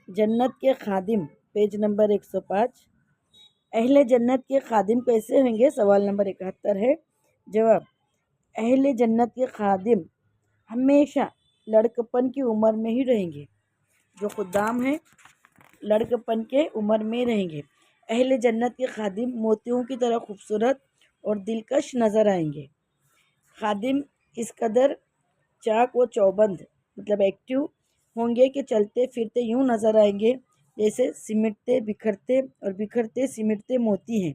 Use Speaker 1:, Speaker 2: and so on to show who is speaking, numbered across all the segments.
Speaker 1: جنت کے خادم، page number 105۔ اہل جنت کے خادم کیسے ہوں گے؟ سوال نمبر 71 ہے۔ جواب: اہل جنت کے خادم ہمیشہ لڑکپن کی عمر میں ہی رہیں گے۔ جو خدام ہیں لڑکپن کے عمر میں رہیں گے۔ اہل جنت کے خادم موتیوں کی طرح خوبصورت اور دلکش نظر آئیں گے۔ خادم اس قدر چاق و چوبند مطلب ایکٹیو ہوں گے کہ چلتے پھرتے یوں نظر آئیں گے جیسے سمٹتے بکھرتے سمٹتے موتی ہیں۔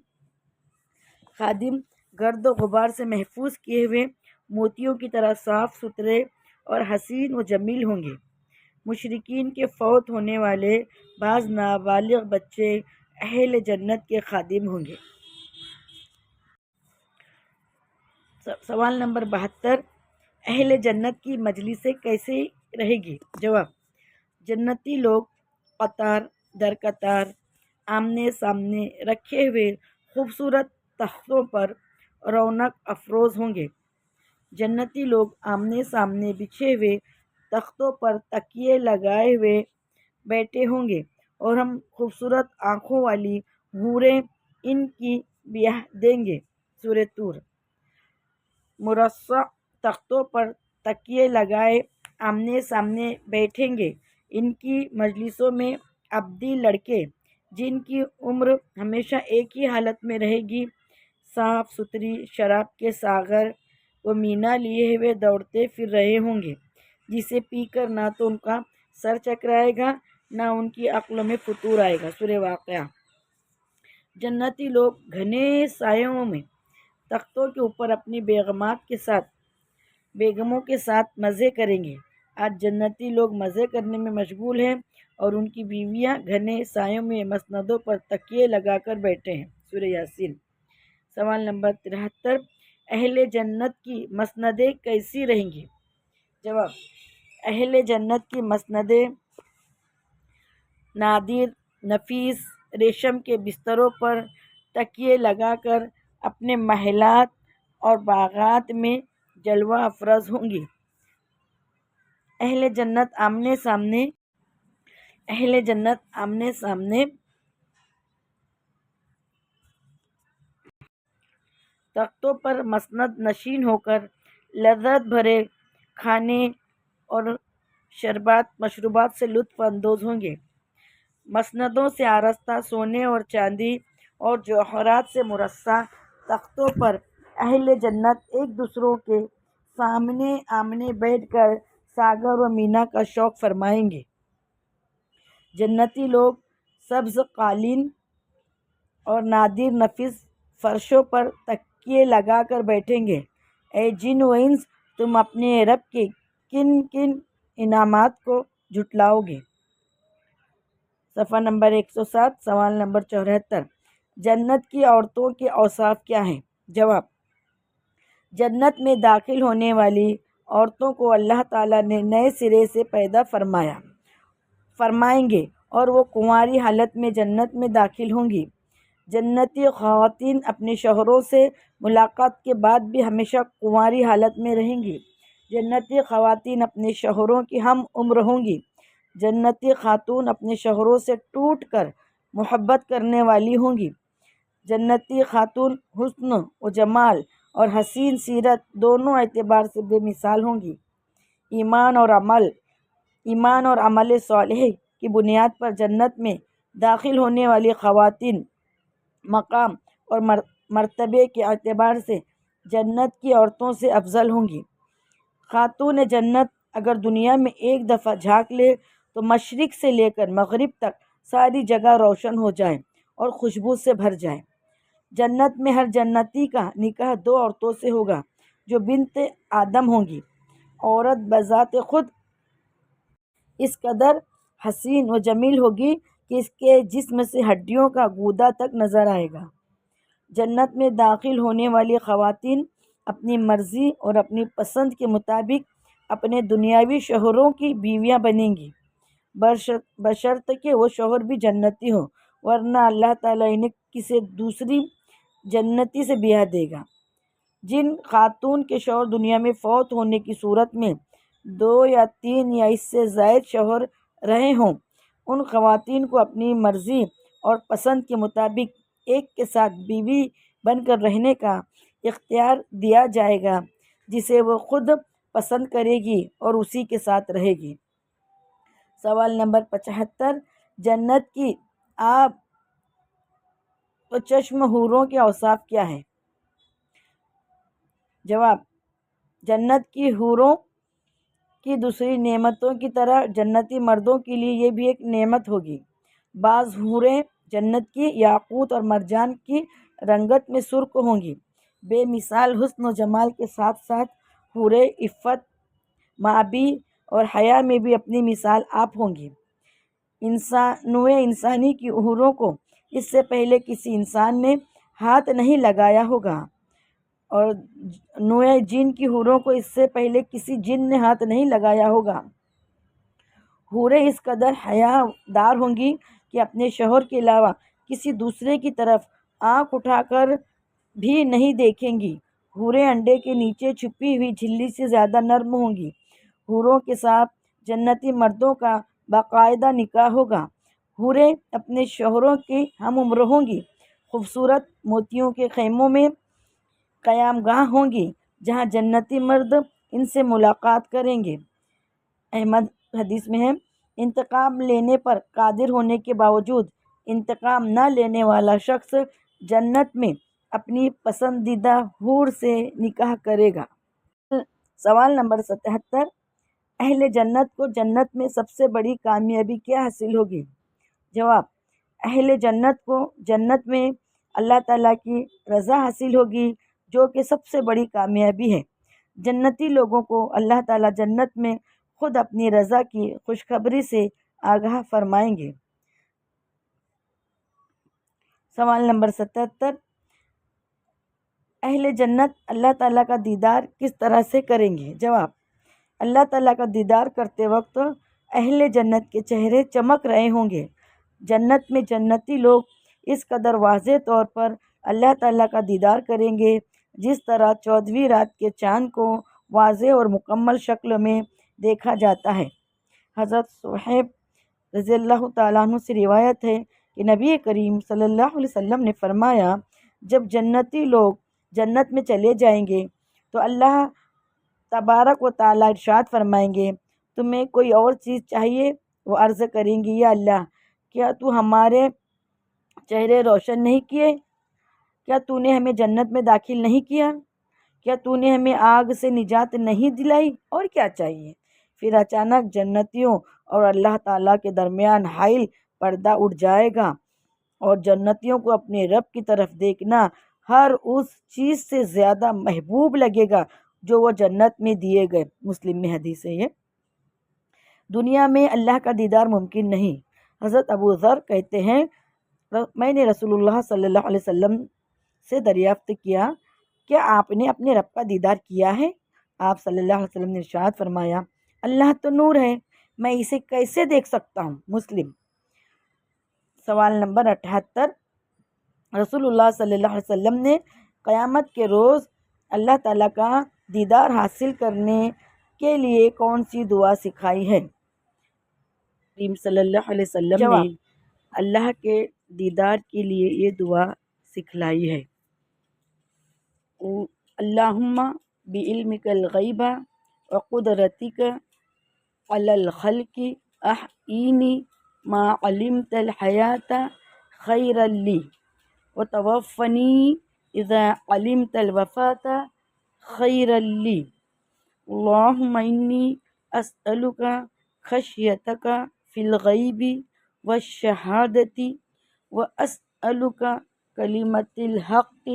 Speaker 1: خادم گرد و غبار سے محفوظ کیے ہوئے موتیوں کی طرح صاف ستھرے اور حسین و جمیل ہوں گے۔ مشرکین کے فوت ہونے والے بعض نابالغ بچے اہل جنت کے خادم ہوں گے۔ سوال نمبر 72، اہل جنت کی مجلسیں کیسے رہے گی؟ جواب: جنتی لوگ قطار در قطار آمنے سامنے رکھے ہوئے خوبصورت تختوں پر رونق افروز ہوں گے۔ جنتی لوگ آمنے سامنے بچھے ہوئے تختوں پر تکیے لگائے ہوئے بیٹھے ہوں گے اور ہم خوبصورت آنکھوں والی حوریں ان کی بیاہ دیں گے۔ سورہ طور۔ مرصع تختوں پر تکیے لگائے آمنے سامنے بیٹھیں گے۔ ان کی مجلسوں میں عبدی لڑکے جن کی عمر ہمیشہ ایک ہی حالت میں رہے گی، صاف ستھری شراب کے ساغر و مینا لیے ہوئے دوڑتے پھر رہے ہوں گے، جسے پی کر نہ تو ان کا سر چکرائے گا نہ ان کی عقلوں میں فطور آئے گا۔ سورہ واقعہ۔ جنتی لوگ گھنے سایوں میں تختوں کے اوپر اپنی بیگموں کے ساتھ مزے کریں گے۔ آج جنتی لوگ مزے کرنے میں مشغول ہیں اور ان کی بیویاں گھنے سایوں میں مسندوں پر تکیے لگا کر بیٹھے ہیں۔ سورہ یاسین۔ سوال نمبر 73، اہل جنت کی مسندیں کیسی رہیں گی؟ جواب: اہل جنت کی مسندیں نادر نفیس ریشم کے بستروں پر تکیے لگا کر اپنے محلات اور باغات میں جلوہ افروز ہوں گی۔ اہل جنت آمنے سامنے تختوں پر مسند نشین ہو کر لذت بھرے کھانے اور مشروبات سے لطف اندوز ہوں گے۔ مسندوں سے آراستہ سونے اور چاندی اور جوہرات سے مرصع تختوں پر اہل جنت ایک دوسروں کے سامنے آمنے بیٹھ کر ساغر و مینا کا شوق فرمائیں گے۔ جنتی لوگ سبز قالین اور نادر نفیس فرشوں پر تکیے لگا کر بیٹھیں گے۔ اے جن و انس، تم اپنے رب کے کن کن انعامات کو جھٹلاؤ گے؟ صفحہ نمبر 107۔ سوال نمبر 74، جنت کی عورتوں کے اوصاف کیا ہیں؟ جواب: جنت میں داخل ہونے والی عورتوں کو اللہ تعالیٰ نے نئے سرے سے پیدا فرمائیں گے اور وہ کنواری حالت میں جنت میں داخل ہوں گی۔ جنتی خواتین اپنے شوہروں سے ملاقات کے بعد بھی ہمیشہ کنواری حالت میں رہیں گی۔ جنتی خواتین اپنے شوہروں کی ہم عمر ہوں گی۔ جنتی خاتون اپنے شوہروں سے ٹوٹ کر محبت کرنے والی ہوں گی۔ جنتی خاتون حسن و جمال اور حسین سیرت دونوں اعتبار سے بے مثال ہوں گی۔ ایمان اور عمل صالح کی بنیاد پر جنت میں داخل ہونے والی خواتین مقام اور مرتبے کے اعتبار سے جنت کی عورتوں سے افضل ہوں گی۔ خاتون جنت اگر دنیا میں ایک دفعہ جھانک لے تو مشرق سے لے کر مغرب تک ساری جگہ روشن ہو جائے اور خوشبو سے بھر جائے۔ جنت میں ہر جنتی کا نکاح 2 عورتوں سے ہوگا جو بنت آدم ہوں گی۔ عورت بذات خود اس قدر حسین و جمیل ہوگی کہ اس کے جسم سے ہڈیوں کا گودا تک نظر آئے گا۔ جنت میں داخل ہونے والی خواتین اپنی مرضی اور اپنی پسند کے مطابق اپنے دنیاوی شوہروں کی بیویاں بنیں گی، بشرط کہ وہ شوہر بھی جنتی ہوں، ورنہ اللہ تعالیٰ انہیں کسی دوسری جنتی سے بیاہ دے گا۔ جن خاتون کے شوہر دنیا میں فوت ہونے کی صورت میں 2 یا 3 یا اس سے زائد شوہر رہے ہوں، ان خواتین کو اپنی مرضی اور پسند کے مطابق ایک کے ساتھ بیوی بن کر رہنے کا اختیار دیا جائے گا جسے وہ خود پسند کرے گی اور اسی کے ساتھ رہے گی۔ سوال نمبر 75، جنت کی آب و چشم حوروں کے اوصاف کیا ہے؟ جواب، جنت کی حوروں کی دوسری نعمتوں کی طرح جنتی مردوں کے لیے یہ بھی ایک نعمت ہوگی۔ بعض حوریں جنت کی یاقوت اور مرجان کی رنگت میں سرخ ہوں گی۔ بے مثال حسن و جمال کے ساتھ ساتھ حوریں عفت، مآبی اور حیا میں بھی اپنی مثال آپ ہوں گی۔ نوع انسانی کی حوروں کو اس سے پہلے کسی انسان نے ہاتھ نہیں لگایا ہوگا، اور نوع جن کی حوروں کو اس سے پہلے کسی جن نے ہاتھ نہیں لگایا ہوگا۔ حوریں اس قدر حیا دار ہوں گی کہ اپنے شوہر کے علاوہ کسی دوسرے کی طرف آنکھ اٹھا کر بھی نہیں دیکھیں گی۔ حوریں انڈے کے نیچے چھپی ہوئی جھلی سے زیادہ نرم ہوں گی۔ حوروں کے ساتھ جنتی مردوں کا باقاعدہ نکاح ہوگا۔ حوریں اپنے شوہروں کی ہم عمر ہوں گی۔ خوبصورت موتیوں کے خیموں میں قیام گاہ ہوں گی جہاں جنتی مرد ان سے ملاقات کریں گے۔ احمد حدیث میں ہے، انتقام لینے پر قادر ہونے کے باوجود انتقام نہ لینے والا شخص جنت میں اپنی پسندیدہ حور سے نکاح کرے گا۔ سوال نمبر 77، اہل جنت کو جنت میں سب سے بڑی کامیابی کیا حاصل ہوگی؟ جواب، اہل جنت کو جنت میں اللہ تعالیٰ کی رضا حاصل ہوگی، جو کہ سب سے بڑی کامیابی ہے۔ جنتی لوگوں کو اللہ تعالیٰ جنت میں خود اپنی رضا کی خوشخبری سے آگاہ فرمائیں گے۔ سوال نمبر 77، اہل جنت اللہ تعالیٰ کا دیدار کس طرح سے کریں گے؟ جواب، اللہ تعالیٰ کا دیدار کرتے وقت اہل جنت کے چہرے چمک رہے ہوں گے۔ جنت میں جنتی لوگ اس قدر واضح طور پر اللہ تعالیٰ کا دیدار کریں گے جس طرح 14ویں رات کے چاند کو واضح اور مکمل شکل میں دیکھا جاتا ہے۔ حضرت صہیب رضی اللہ تعالیٰ عنہ سے روایت ہے کہ نبی کریم صلی اللہ علیہ وسلم نے فرمایا، جب جنتی لوگ جنت میں چلے جائیں گے تو اللہ تبارک و تعالیٰ ارشاد فرمائیں گے، تمہیں کوئی اور چیز چاہیے؟ وہ عرض کریں گی، یا اللہ، کیا تو ہمارے چہرے روشن نہیں کیے؟ کیا تو نے ہمیں جنت میں داخل نہیں کیا؟ کیا تو نے ہمیں آگ سے نجات نہیں دلائی؟ اور کیا چاہیے؟ پھر اچانک جنتیوں اور اللہ تعالیٰ کے درمیان حائل پردہ اٹھ جائے گا، اور جنتیوں کو اپنے رب کی طرف دیکھنا ہر اس چیز سے زیادہ محبوب لگے گا جو وہ جنت میں دیے گئے۔ مسلم میں حدیث ہے یہ۔ دنیا میں اللہ کا دیدار ممکن نہیں۔ حضرت ابو ذر کہتے ہیں، میں نے رسول اللہ صلی اللہ علیہ وسلم سے دریافت کیا، کیا آپ نے اپنے رب کا دیدار کیا ہے؟ آپ صلی اللہ علیہ وسلم نے ارشاد فرمایا، اللہ تو نور ہے، میں اسے کیسے دیکھ سکتا ہوں؟ مسلم۔ سوال نمبر 78، رسول اللہ صلی اللہ علیہ وسلم نے قیامت کے روز اللہ تعالیٰ کا دیدار حاصل کرنے کے لیے کون سی دعا سکھائی ہے؟ کریم صلی اللہ علیہ وسلم نے اللہ کے دیدار کے لیے یہ دعا سکھلائی ہے، اللہم بعلمک الغیب وقدرتک علی الخلق احیینی ما علمت الحیاۃ خیرا لی وتوفنی اذا علمت الوفاۃ خیرا لی، اللہم انی اسألک خشیتک فی الغیب والشہادۃ واسألک کلمۃ الحق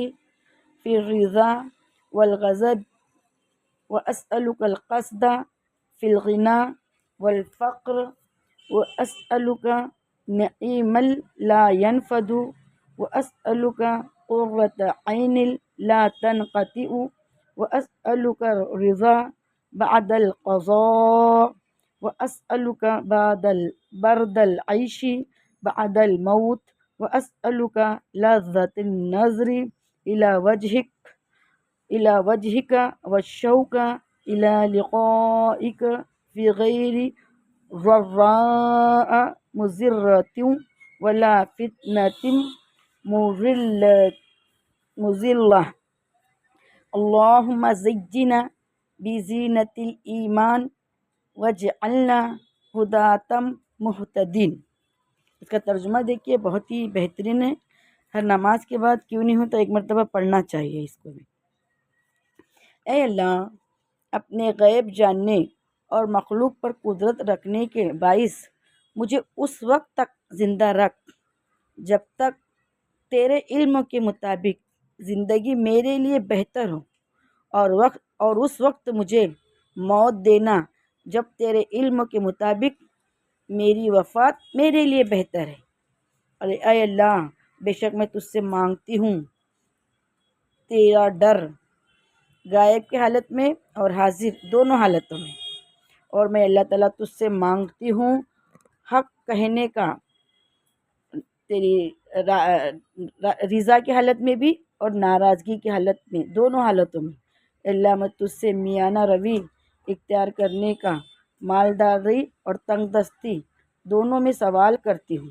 Speaker 1: فی الرضا والغضب واسألک القصد فی الغنى والفقر واسألک نعیما لا ينفد واسألک قرة عین لا تنقطع واسألک الرضا بعد القضاء واسألک برد العیش بعد الموت واسألک لذة النظر إلى وجهك والشوق إلى لقائك في غير ضراء مضرۃ ولا فتنۃ مضلہ اللہم زینا بزینۃ الایمان واجعلنا ہداۃ مہتدین۔ اس کا ترجمہ دیکھیے، بہت ہی بہترین ہے، ہر نماز کے بعد کیوں نہیں ہوتا ایک مرتبہ پڑھنا چاہیے اس کو بھی۔ اے اللہ، اپنے غیب جاننے اور مخلوق پر قدرت رکھنے کے باعث مجھے اس وقت تک زندہ رکھ جب تک تیرے علم کے مطابق زندگی میرے لیے بہتر ہو، اور اس وقت مجھے موت دینا جب تیرے علم کے مطابق میری وفات میرے لیے بہتر ہے۔ اور اے اللہ، بے شک میں تجھ سے مانگتی ہوں تیرا ڈر، غائب کی حالت میں اور حاضر دونوں حالتوں میں، اور میں اللہ تعالیٰ تجھ سے مانگتی ہوں حق کہنے کا، تیری رضا کی حالت میں بھی اور ناراضگی کی حالت میں، دونوں حالتوں میں۔ اللہ، میں تجھ سے میانہ روی اختیار کرنے کا، مالداری اور تنگ دستی دونوں میں سوال کرتی ہوں۔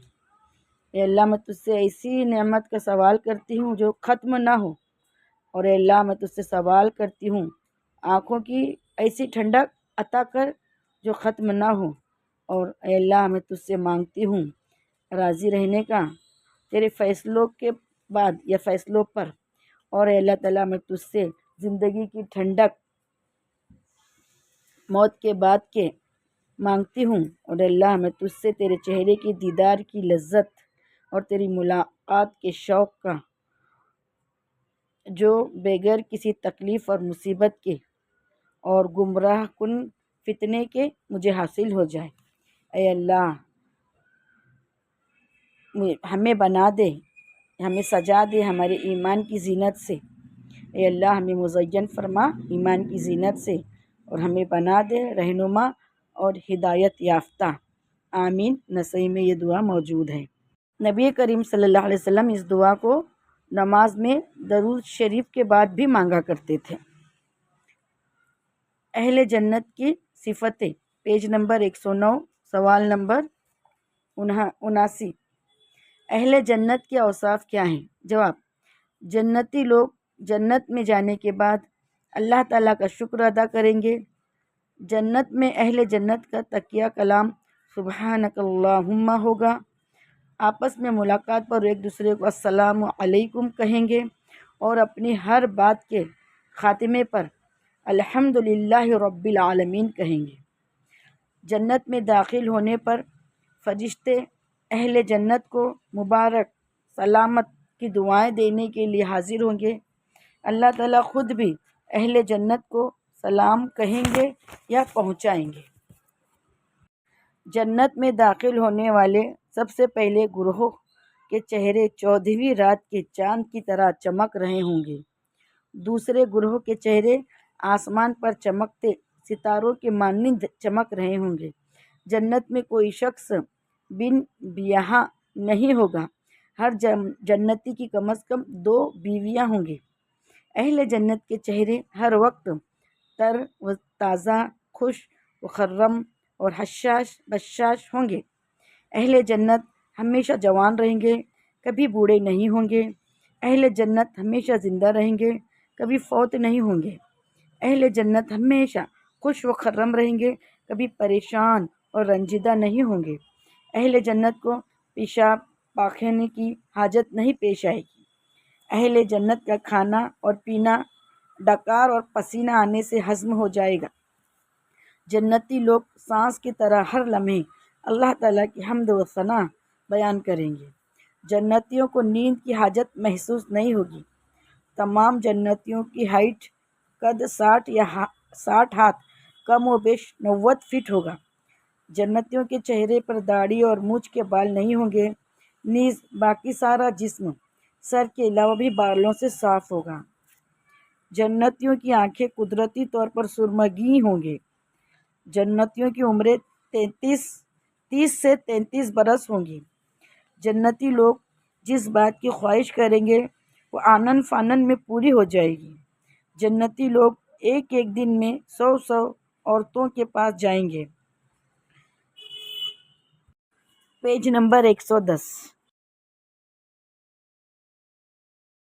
Speaker 1: اے اللہ، میں تجھ سے ایسی نعمت کا سوال کرتی ہوں جو ختم نہ ہو، اور اے اللہ، میں تجھ سے سوال کرتی ہوں آنکھوں کی ایسی ٹھنڈک عطا کر جو ختم نہ ہو، اور اے اللہ، میں تجھ سے مانگتی ہوں راضی رہنے کا تیرے فیصلوں کے بعد یا فیصلوں پر، اور اے اللہ تعالیٰ، میں تجھ سے زندگی کی ٹھنڈک موت کے بعد کے مانگتی ہوں، اور اے اللہ، میں تجھ سے تیرے چہرے کی دیدار کی لذت اور تیری ملاقات کے شوق کا، جو بغیر کسی تکلیف اور مصیبت کے اور گمراہ کن فتنے کے مجھے حاصل ہو جائے۔ اے اللہ، ہمیں بنا دے، ہمیں سجا دے ہمارے ایمان کی زینت سے۔ اے اللہ، ہمیں مزین فرما ایمان کی زینت سے، اور ہمیں بنا دے رہنما اور ہدایت یافتہ۔ آمین۔ نسائی میں یہ دعا موجود ہے۔ نبی کریم صلی اللہ علیہ وسلم اس دعا کو نماز میں درود شریف کے بعد بھی مانگا کرتے تھے۔ اہل جنت کی صفتیں، پیج نمبر 109، سوال نمبر 79۔ اہل جنت کے اوصاف کیا ہیں؟ جواب: جنتی لوگ جنت میں جانے کے بعد اللہ تعالیٰ کا شکر ادا کریں گے۔ جنت میں اہل جنت کا تکیہ کلام سبحانک اللہم ہوگا۔ آپس میں ملاقات پر ایک دوسرے کو السلام علیکم کہیں گے، اور اپنی ہر بات کے خاتمے پر الحمدللہ رب العالمین کہیں گے۔ جنت میں داخل ہونے پر فرشتے اہل جنت کو مبارک سلامت کی دعائیں دینے کے لیے حاضر ہوں گے۔ اللہ تعالیٰ خود بھی اہل جنت کو سلام کہیں گے یا پہنچائیں گے۔ جنت میں داخل ہونے والے سب سے پہلے گروہ کے چہرے 14ویں رات کے چاند کی طرح چمک رہے ہوں گے۔ دوسرے گروہ کے چہرے آسمان پر چمکتے ستاروں کے مانند چمک رہے ہوں گے۔ جنت میں کوئی شخص بن بیاہ نہیں ہوگا۔ ہر جنتی کی کم از کم 2 بیویاں ہوں گی۔ اہل جنت کے چہرے ہر وقت تر و تازہ، خوش و خرم اور بشاش ہوں گے۔ اہل جنت ہمیشہ جوان رہیں گے، کبھی بوڑھے نہیں ہوں گے۔ اہل جنت ہمیشہ زندہ رہیں گے، کبھی فوت نہیں ہوں گے۔ اہل جنت ہمیشہ خوش و خرم رہیں گے، کبھی پریشان اور رنجیدہ نہیں ہوں گے۔ اہل جنت کو پیشاب پاخانے کی حاجت نہیں پیش آئے گی۔ اہل جنت کا کھانا اور پینا ڈکار اور پسینہ آنے سے ہضم ہو جائے گا۔ جنتی لوگ سانس کی طرح ہر لمحے اللہ تعالیٰ کی حمد و ثنا بیان کریں گے۔ جنتیوں کو نیند کی حاجت محسوس نہیں ہوگی۔ تمام جنتیوں کی ہائٹ قد 60 ہاتھ کم و بیش 90 فٹ ہوگا۔ جنتیوں کے چہرے پر داڑھی اور مونچھ کے بال نہیں ہوں گے، نیز باقی سارا جسم سر کے علاوہ بھی بالوں سے صاف ہوگا۔ جنتیوں کی آنکھیں قدرتی طور پر سرمگی ہوں گے۔ جنتیوں کی عمریں 30 سے 33 برس ہوں گی۔ جنتی لوگ جس بات کی خواہش کریں گے وہ آنن فانن میں پوری ہو جائے گی۔ جنتی لوگ ایک دن میں 100 عورتوں کے پاس جائیں گے۔ Page number 110۔